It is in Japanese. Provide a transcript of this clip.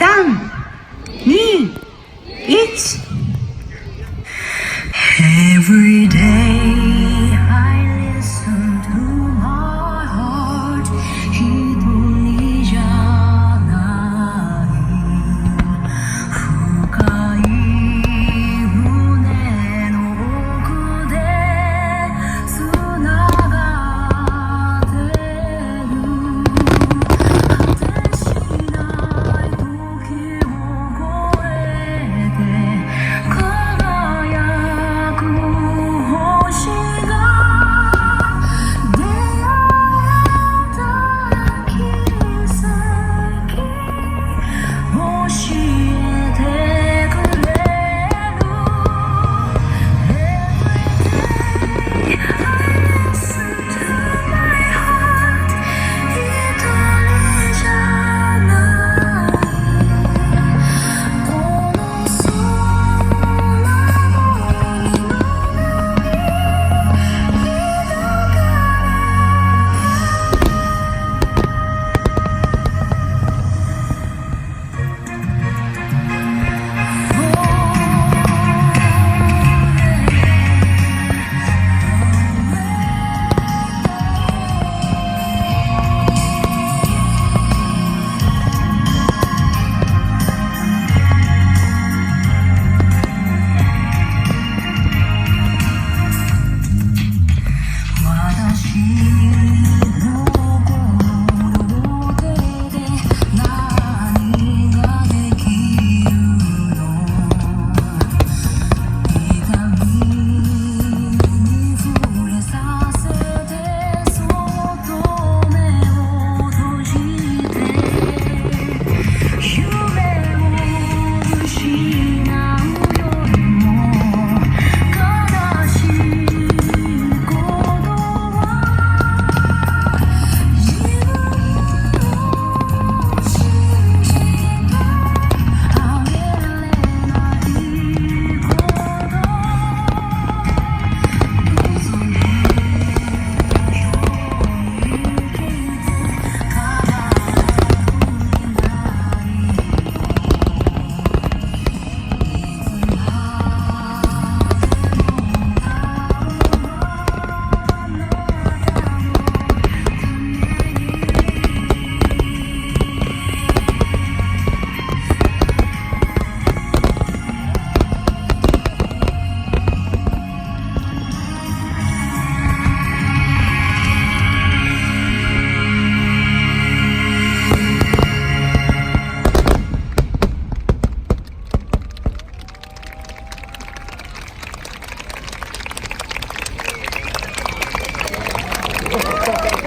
3、2、1。 Every day I listen to my heart 一人じゃない深い胸の奥で繋がってる果てしない時を超えて輝く星が出会えた奇跡教えてくれる Every day I listen to my heart 一人じゃないこの空の海の私の心手で何ができるの痛みに触れさせてそっと目を閉じて夢を失うよりも悲しいこと自分を信じてあげれないこと望みより生きて鏡になりいつまでも